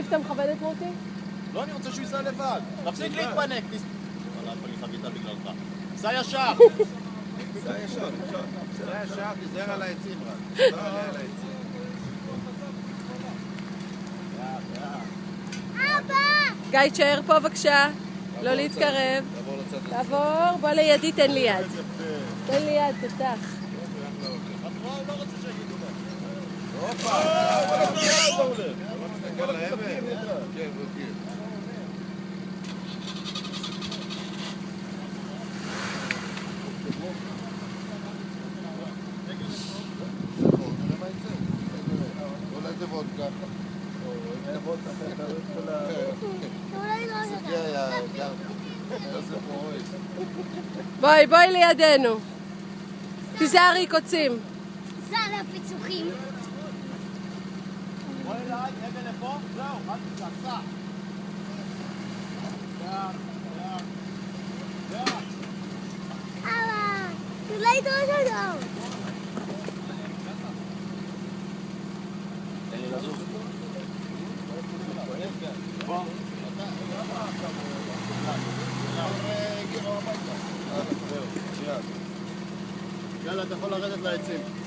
תחליף את המכבדת מוטי? לא, אני רוצה שהוא ייסע לבד. תפסיק להתפנק. וואלה, פה לי חביתה בגללך. סע ישר. סע ישר. סע ישר, תיזהר על העצים רק. תיזהר על העצים. אבא! גיא, תשאר פה בבקשה. לא להתקרב. תעבור, בוא לידי, תן לי יד. תן לי יד, תתח. הוא לא רוצה שיגידו לה. הופה! לא מסתכל על האמת. כן, בודקים. אולי זה וודקה. אולי לא יודע. בואי, בואי לידינו. תיזהרי קוצים. זה על הפיצוחים. בואי אליי, רגע לפה, זהו, אל תסע. אבא, אולי לא יודע. יאללה, אתה יכול לרדת לעצים.